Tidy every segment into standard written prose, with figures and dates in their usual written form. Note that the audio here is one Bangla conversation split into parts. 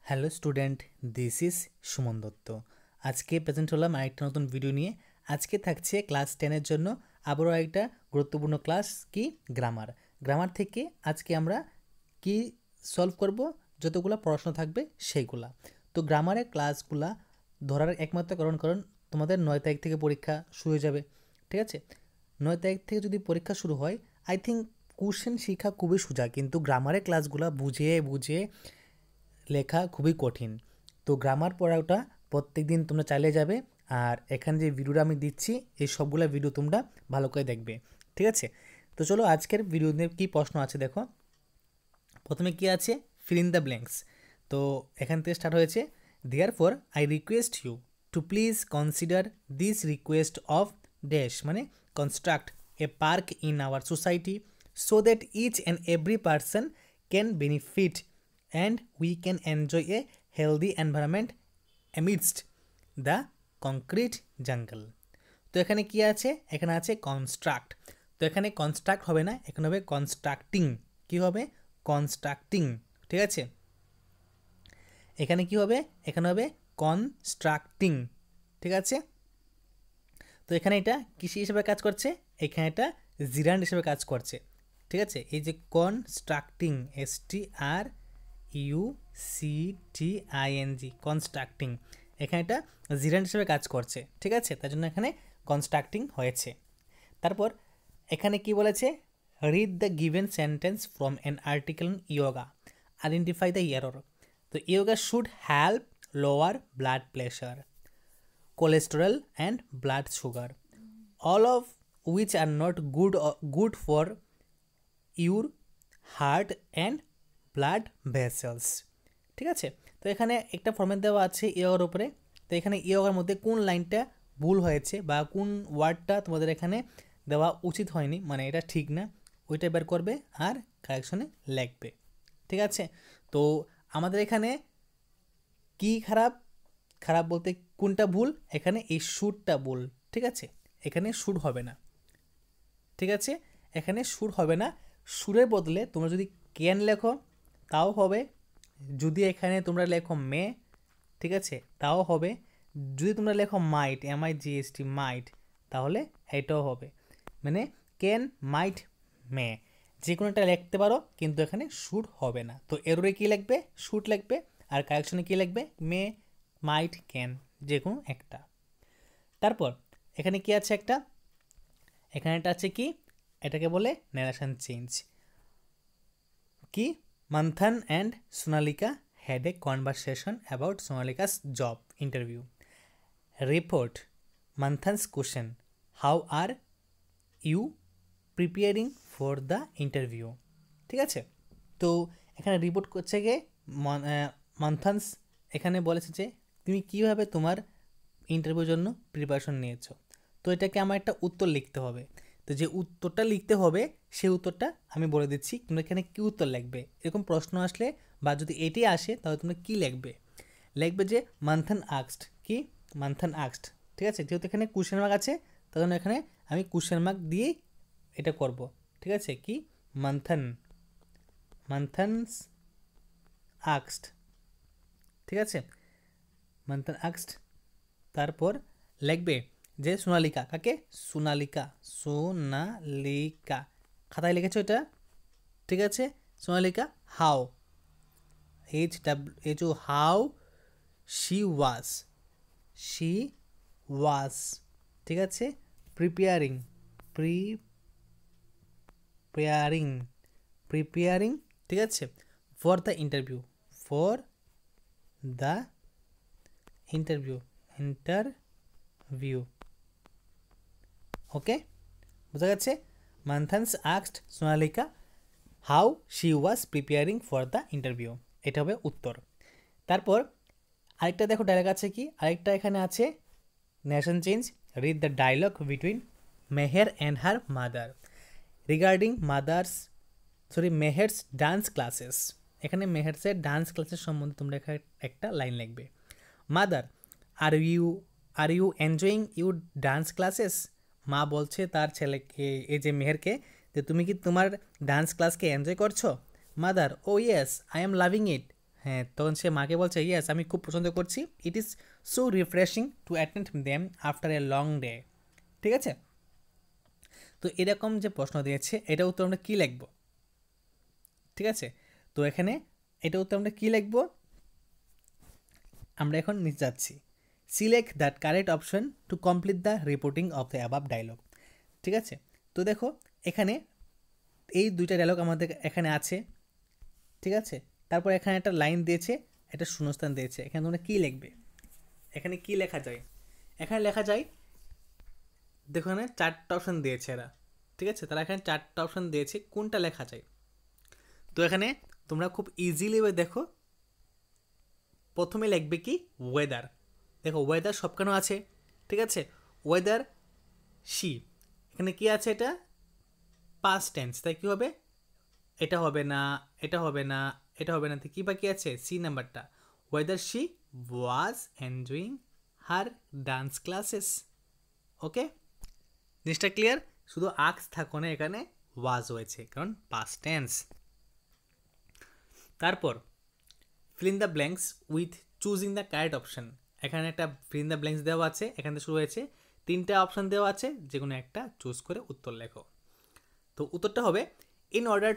Hello student, this is Suman Dutta. আজকে প্রেজেন্ট হলাম আরেকটা নতুন ভিডিও নিয়ে। আজকে থাকছে ক্লাস 10-এর জন্য আবারও একটা গুরুত্বপূর্ণ ক্লাস, কি গ্রামার। গ্রামার থেকে আজকে আমরা কি সলভ করব, যতগুলো প্রশ্ন থাকবে সেইগুলা। তো গ্রামারের ক্লাসগুলা ধরার একমাত্র কারণ তোমাদের 9 তারিখ থেকে পরীক্ষা শুরু হয়ে যাবে, ঠিক আছে? 9 তারিখ থেকে যদি পরীক্ষা শুরু হয়, আই থিঙ্ক কোশ্চেন শেখা খুবই সোজা, কিন্তু গ্রামারের ক্লাসগুলো বুঝে লেখা খুবই কঠিন। তো গ্রামার পড়াটা প্রত্যেক দিন তোমরা চালিয়ে যাবে, আর এখানে যে ভিডিওটা আমি দিচ্ছি এই সবগুলো ভিডিও তোমরা ভালো করে দেখবে, ঠিক আছে? তো চলো আজকের ভিডিওতে কী প্রশ্ন আছে দেখো। প্রথমে কি আছে, ফিল ইন দ্য ব্ল্যাঙ্কস। তো এখান থেকে স্টার্ট হয়েছে, therefore I request you to please consider this request of dash, মানে construct a park in our society so that each and every person can benefit and we can enjoy a healthy environment amidst the concrete jungle. তো এখানে কি আছে, এখানে আছে কনস্ট্রাক্ট। তো এখানে কনস্ট্রাক্ট হবে না, এখানে হবে কনস্ট্রাক্টিং। কি হবে? কনস্ট্রাক্টিং, ঠিক আছে? এখানে কি হবে? এখানে হবে কনস্ট্রাক্টিং, ঠিক আছে? তো এখানে এটা কৃষি হিসেবে কাজ করছে, এখানে এটা জিরান্ড হিসেবে কাজ করছে, ঠিক আছে? এই যে কনস্ট্রাক্টিং, STRUCTING, কনস্ট্রাক্টিং, এখানে এটা জিরান্ড হিসেবে কাজ করছে, ঠিক আছে? তার জন্য এখানে কনস্ট্রাক্টিং হয়েছে। তারপর এখানে কি বলেছে, read the given sentence from an article in yoga, identify the error. তো yoga should help lower blood pressure, cholesterol and blood sugar, all of which are not good for your heart and blood vessels, ঠিক আছে? তো এখানে একটা ফর্মেট দেওয়া আছে ইয়োগার উপরে। তো এখানে ইয়োগার মধ্যে কোন লাইনটা ভুল হয়েছে বা কোন ওয়ার্ডটা তোমাদের এখানে দেওয়া উচিত হয়নি, মানে এটা ঠিক না, ওইটা বের করবে আর কারেকশনে লিখবে, ঠিক আছে? তো আমাদের এখানে কি খারাপ বলতে কোনটা ভুল, এখানে এই শুটটা ভুল, ঠিক আছে? এখানে শুট হবে না, ঠিক আছে? এখানে সুর হবে না। সুরের বদলে তোমরা যদি ক্যান লেখো তাও হবে, যদি এখানে তোমরা লেখো মে, ঠিক আছে, তাও হবে। যদি তোমরা লেখো মাইট, MIGST, মাইট, তাহলে এটাও হবে। মানে ক্যান, মাইট, মে, যে কোনো একটা লিখতে পারো, কিন্তু এখানে শুট হবে না। তো এররে কী লিখবে? শুট লিখবে। আর কারেকশনে কী লিখবে? মে, মাইট, ক্যান, যে কোনো একটা। তারপর এখানে কি আছে একটা, এখানে একটা আছে কি, এটাকে বলে ন্যারেশন চেঞ্জ। কি, Manthan and Sonalika had a conversation about Sonalika's job interview. Report Manthan's question, how are you preparing for the interview, ঠিক আছে? তো এখানে রিপোর্ট করছে গিয়ে মান্থানস এখানে বলেছে যে তুমি কীভাবে তোমার ইন্টারভিউর জন্য প্রিপারেশন নিয়েছো। তো এটাকে আমার একটা উত্তর লিখতে হবে। তো যে উত্তরটা লিখতে হবে সেই উত্তরটা আমি বলে দিচ্ছি, তোমরা এখানে কী উত্তর লিখবে। এরকম প্রশ্ন আসলে বা যদি এটি আসে তাহলে তোমরা কী লিখবে? লিখবে যে মান্থান আক্সড, কি, মান্থান আক্সড, ঠিক আছে? যেহেতু এখানে কোশ্চেন মার্ক আছে তার জন্য এখানে আমি কোশ্চেন মার্ক দিয়েই এটা করব, ঠিক আছে? কি, মান্থানস আক্সড, ঠিক আছে? মান্থান আক্সড। তারপর লিখবে যে সোনালিকা, কাকে? সোনালিকা, খাতায় লিখেছো এটা, ঠিক আছে? সোনালিকা হাউ, হাউ শি ওয়াজ, ঠিক আছে? প্রিপেয়ারিং, ঠিক আছে? ফর দ্য ইন্টারভিউ, ওকে, বোঝা গেছে? Manthan's asked Sonalika how she was preparing for the interview, এটা হবে উত্তর। তারপর আরেকটা দেখো ডায়লগ আছে, কি আরেকটা এখানে আছে, narration change. Read the dialogue between Meher and her mother regarding Meher's dance classes. এখানে মেহেরসের ডান্স ক্লাসের সম্বন্ধে তোমরা একটা লাইন লিখবে। Mother, are you enjoying your dance classes? মা বলছে তার ছেলেকে, এই যে মেহেরকে, যে তুমি কি তোমার ডান্স ক্লাসকে এনজয় করছো? Mother, oh yes, I am loving it. হ্যাঁ, তখন সে মাকে বলছে ইয়েস আমি খুব পছন্দ করছি, it is so refreshing to attend them after a long day. ঠিক আছে, তো এরকম যে প্রশ্ন দিয়েছে এটা উত্তর আমরা কী লিখব? ঠিক আছে, তো এখানে এটা উত্তর আমরা কী লিখব? আমরা এখন নিচে যাচ্ছি, select that correct option to complete the reporting of the above dialogue. ঠিক আছে, তো দেখো এখানে এই দুইটা ডায়লগ আমাদের এখানে আছে। ঠিক আছে, তারপর এখানে একটা লাইন দিয়েছে, একটা শূন্যস্থান দিয়েছে, এখানে তোমরা কী লিখবে? এখানে কি লেখা যায়? এখানে লেখা যায়, দেখো এখানে 4টা অপশান দিয়েছে এরা। ঠিক আছে, তারা এখানে 4টা অপশান দিয়েছে, কোনটা লেখা যায়? তো এখানে তোমরা খুব ইজিলি দেখো, প্রথমে লিখবে কি ওয়েদার। দেখো ওয়েদার সব কেন আছে? ঠিক আছে, ওয়েদার শি, এখানে কি আছে? এটা পাস্ট টেন্স, তাই কি হবে? এটা হবে না, এটা হবে না, এটা হবে না, কি বাকি আছে? সি নাম্বারটা, whether she was enjoying her dance classes. Okay, জিনিসটা ক্লিয়ার? শুধু আক্স থাকো না, এখানে ওয়াজ হয়েছে কারণ পাস্ট টেন্স। তারপর fill in the blanks with choosing the correct option. এখানে একটা ফিল ইন দ্য ব্ল্যাঙ্কস দেওয়া আছে, এখান থেকে শুরু হয়েছে, 3টা অপশন দেওয়া আছে, যে কোনো একটা চুজ করে উত্তর লেখো। তো উত্তরটা হবে in order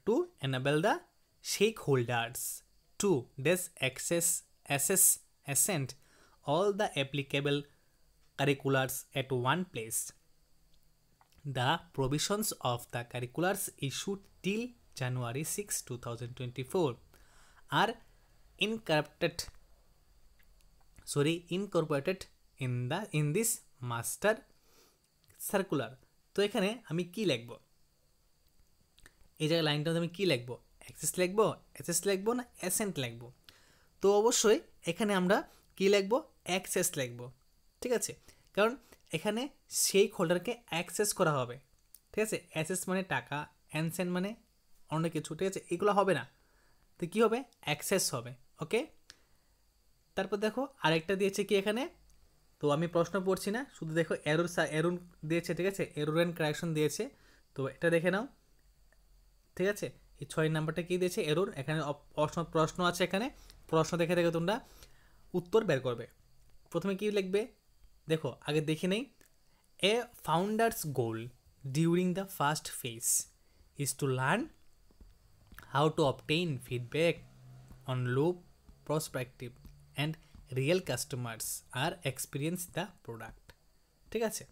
to enable the stakeholders to assess all the applicable curriculars at one place. The provisions of the curriculars issued till January 6, 2024 are incorporated in this master circular. তো এখানে আমি কি লিখব? এই জায়গায় লাইনটাতে আমি কী লিখবো? অ্যাক্সেস লিখবো, অ্যাসেস লিখবো না অ্যাসেন্ট লিখবো? তো অবশ্যই এখানে আমরা কী লিখবো? অ্যাক্সেস লিখবো। ঠিক আছে, কারণ এখানে সেই হোল্ডারকে অ্যাক্সেস করা হবে। ঠিক আছে, অ্যাসেস মানে টাকা, অ্যানসেন্ট মানে অন্য কিছু। ঠিক আছে, এগুলো হবে না, তো কী হবে? অ্যাক্সেস হবে। ওকে, তারপর দেখো আরেকটা দিয়েছে কি এখানে, তো আমি প্রশ্ন পড়ছি না, শুধু দেখো এরর দিয়েছে। ঠিক আছে, এরর অ্যান্ড কারেকশন দিয়েছে, তো এটা দেখে নাও। ঠিক আছে, এই 6 নাম্বারটা কী দিয়েছে? এরর। এখানে প্রশ্ন আছে, এখানে প্রশ্ন দেখে দেখে তোমরা উত্তর বের করবে। প্রথমে কী লিখবে দেখো, আগে দেখে নেই। A founder's goal during the first phase is to learn how to obtain feedback on low prospective and real customers are experience the product. ঠিক আছে,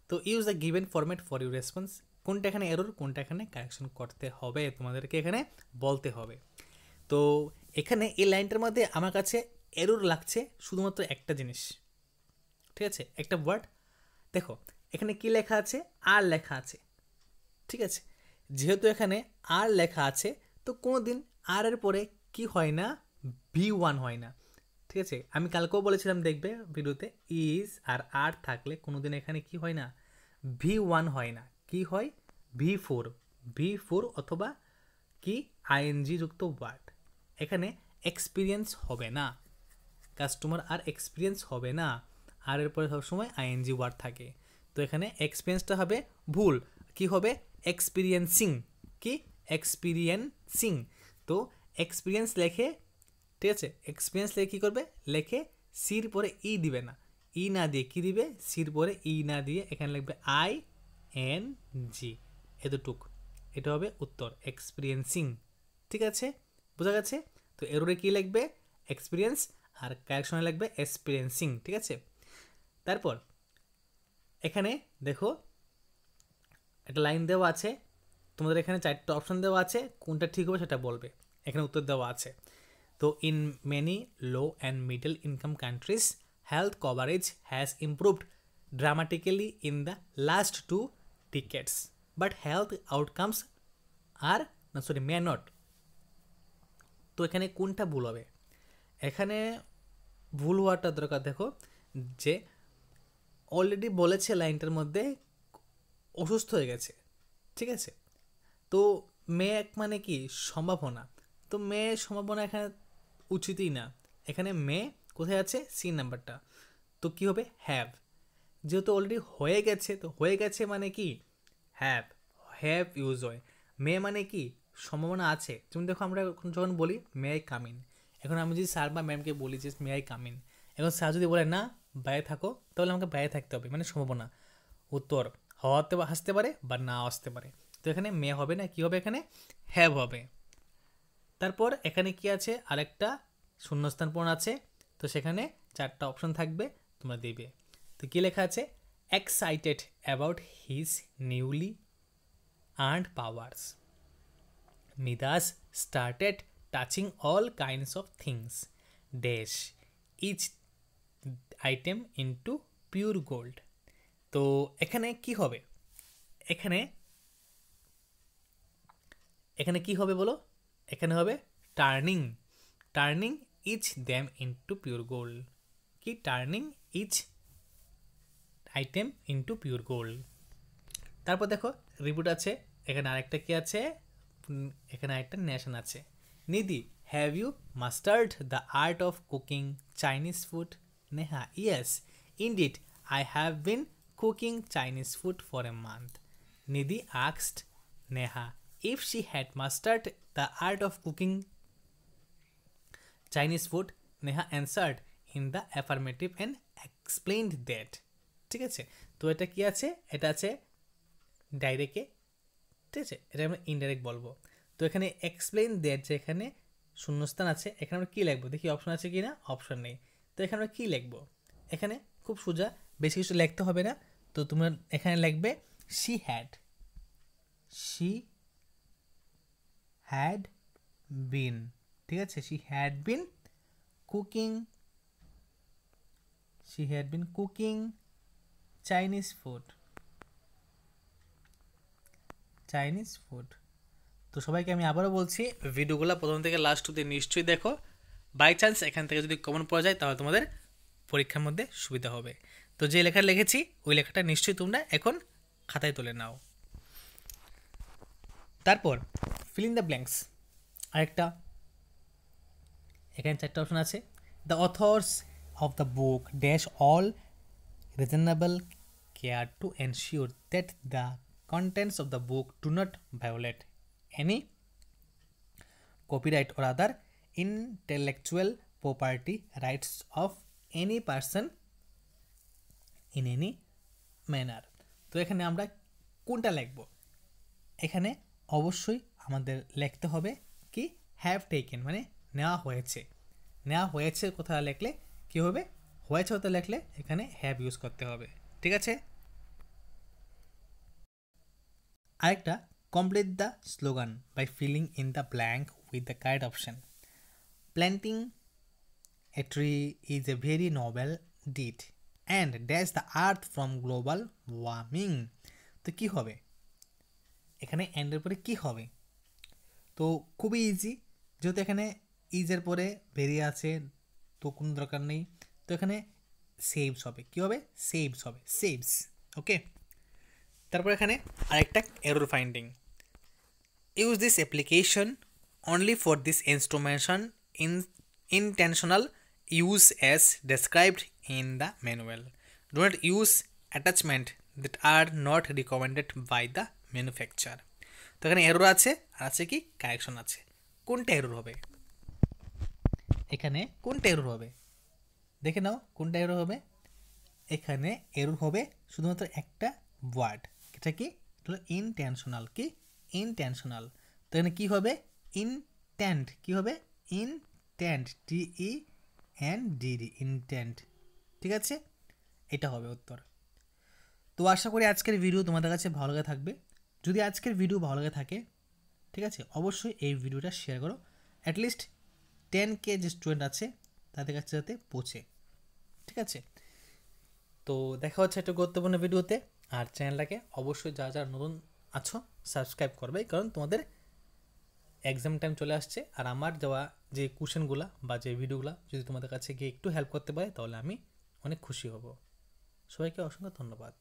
তো use the given format for your response. কোনটা এখানে এরর, কোনটা এখানে কারেকশন করতে হবে তোমাদেরকে এখানে বলতে হবে। তো এখানে এই লাইনটার মধ্যে আমার কাছে এরর লাগছে শুধুমাত্র একটা জিনিস। ঠিক আছে, একটা ওয়ার্ড দেখো, এখানে কি লেখা আছে? আর লেখা আছে। ঠিক আছে, যেহেতু এখানে আর লেখা আছে, তো কোনো দিন আর এর পরে কি হয় না? V1 হয় না। ঠিক আছে, আমি কালকেও বলেছিলাম, দেখবে ভিডিওতে, ইজ আর থাকলে কোনো দিন এখানে কি হয় না? V1 হয় না, কি হয়? V4 অথবা কি আইএনজি যুক্ত ওয়ার্ড। এখানে এক্সপিরিয়েন্স হবে না, কাস্টমার আর এক্সপিরিয়েন্স হবে না, আর এরপরে সবসময় আইএনজি ওয়ার্ড থাকে। তো এখানে এক্সপিরিয়েন্সটা হবে ভুল, কি হবে? এক্সপিরিয়েন্সিং। কি? এক্সপিরিয়েন্সিং। তো এক্সপিরিয়েন্স লেখে, ঠিক আছে, এক্সপিরিয়েন্স লেখে কী করবে? লেখে সির পরে ই দিবে না, ই না দিয়ে কী দিবে? সির পরে ই না দিয়ে এখানে লিখবে ING, এতটুক। এটা হবে উত্তর, এক্সপিরিয়েন্সিং। ঠিক আছে, বোঝা গেছে? তো এররে কী লিখবে? এক্সপিরিয়েন্স, আর কারেকশনে লিখবে এক্সপিরিয়েন্সিং। ঠিক আছে, তারপর এখানে দেখো একটা লাইন দেওয়া আছে, তোমাদের এখানে 4টা অপশন দেওয়া আছে, কোনটা ঠিক হবে সেটা বলবে। এখানে উত্তর দেওয়া আছে। তো in many low and middle income countries health coverage has improved dramatically in the last 2 decades, but health outcomes may not. তো এখানে কোনটা ভুল হবে? এখানে ভুল হওয়াটা দরকার, দেখো যে অলরেডি বলেছে লাইনটার মধ্যে অসুস্থ হয়ে গেছে। ঠিক আছে, তো মেয়ে এক মানে কি? সম্ভাবনা। তো মেয়ে সম্ভাবনা এখানে উচিতই না, এখানে মেয়ে কোথায় আছে? সি নাম্বারটা। তো কি হবে? হ্যাভ। যেহেতু অলরেডি হয়ে গেছে, তো হয়ে গেছে মানে কি? হ্যাভ ইউজ হয়। মে মানে কি? সম্ভাবনা আছে। যেমন দেখো আমরা এখন যখন বলি মে আই কাম ইন, এখন আমি যদি স্যার বা ম্যামকে বলি যে মে আই কাম ইন, এখন স্যার যদি বলে না বাইরে থাকো, তাহলে আমাকে বাইরে থাকতে হবে, মানে সম্ভাবনা। উত্তর হওয়াতে আসতে পারে বা না আসতে পারে। তো এখানে মে হবে না, কি হবে এখানে হ্যাভ হবে। তারপর এখানে কি আছে, আরেকটা শূন্যস্থান পূরণ আছে, তো সেখানে 4টা অপশন থাকবে, তোমরা দেবে। তো কি লেখা আছে, excited about his newly earned powers, Midas started touching all kinds of things, dash each item into pure gold. তো এখানে কি হবে, এখানে এখানে কি হবে বলো, এখানে হবে turning, turning each them into pure gold. কি turning each item into pure gold. তারপর দেখো রিপিট আছে, এখানে আরেকটা কি আছে, এখানে আরেকটা নেশন আছে। Nidhi, have you mastered the art of cooking Chinese food? Neha, yes indeed I have been cooking Chinese food for a month. Nidhi asked Neha if she had mastered the art of cooking Chinese food. Neha answered in the affirmative and explained that. ঠিক আছে, তো এটা কি আছে, এটা আছে ডাইরেক্টে, ঠিক আছে, এটা আমরা ইনডাইরেক্ট বলবো। তো এখানে এক্সপ্লেইন দ্যাট, যে এখানে শূন্যস্থান আছে, এখানে আমরা কী লিখবো, দেখি অপশন আছে কি না, অপশন নেই। তো এখানে আমরা কী লিখবো, এখানে খুব সোজা, বেশি কিছু লিখতে হবে না। তো তোমরা এখানে লিখবে she had been, ঠিক আছে, she had been cooking Chinese food. তো সবাইকে আমি আবারও বলছি, ভিডিওগুলো প্রথম থেকে লাস্ট অবধি নিশ্চয়ই দেখো। বাই চান্স এখান থেকে যদি কমন পাওয়া যায় তাহলে তোমাদের পরীক্ষার মধ্যে সুবিধা হবে। তো যে লেখা লিখেছি ওই লেখাটা নিশ্চয়ই তোমরা এখন খাতায় তুলে নাও। তারপর ফিল ইন দ্য ব্ল্যাঙ্কস, আরেকটা, এখানে 4টা অপশন আছে। The author's of the book dash all reasonable care to ensure that the contents of the book do not violate any copyright or other intellectual property rights of any person in any manner. তো এখানে আমরা কোনটা লিখব, এখানে অবশ্যই আমাদের লিখতে হবে কি হ্যাভ টেকেন, মানে নেওয়া হয়েছে কোথাও লিখলে কি হবে, হয়েছে হতে লিখলে এখানে হ্যাভ ইউজ করতে হবে, ঠিক আছে। আরেকটা, complete the slogan by filling in the blank with the correct option. Planting a tree is a very noble deed and dash the earth from global warming. তো কী হবে, এখানে অ্যান্ডের পরে কী হবে, তো খুবই ইজি, যেহেতু এখানে ইজের পরে বেরিয়ে আছে তো কোনো দরকার নেই। তো এখানে সেভস হবে, কী হবে, সেভস, ওকে। তারপর এখানে আরেকটা error finding, use this application only for this instrumentation intentional use as described in the manual. Do not use attachment that are not recommended by the manufacturer. তো এখানে এরর আছে আর আছে কি কারেকশন আছে, কোনটা এরর হবে, এখানে কোনটা এরর হবে দেখে নাও, কোনটা এরর হবে, এখানে এরর হবে শুধুমাত্র একটা ওয়ার্ড, এটা কি হলো ইনটেনশনাল, কি ইনটেনশনাল। তো এখানে কী হবে, ইনটেন্ট, কী হবে ইনটেন্ট, TEND, ইনটেন্ট, ঠিক আছে, এটা হবে উত্তর। তো আশা করি আজকের ভিডিও তোমাদের কাছে ভালো লাগে থাকবে। যদি আজকের ভিডিও ভালো লাগে থাকে, ঠিক আছে, অবশ্যই এই ভিডিওটা শেয়ার করো, অ্যাটলিস্ট 10K যে স্টুডেন্ট আছে তাদের কাছে যাতে পৌঁছে, ঠিক আছে। তো দেখা হচ্ছে একটা গুরুত্বপূর্ণ ভিডিওতে, আর চ্যানেলটাকে অবশ্যই যারা যারা নতুন আছো সাবস্ক্রাইব করবে, কারণ তোমাদের এক্সাম টাইম চলে আসছে, আর আমার দেওয়া যে কোশ্চেনগুলো বা যে ভিডিওগুলো যদি তোমাদের কাছে গিয়ে একটু হেল্প করতে পারে তাহলে আমি অনেক খুশি হব। সবাইকে অসংখ্য ধন্যবাদ।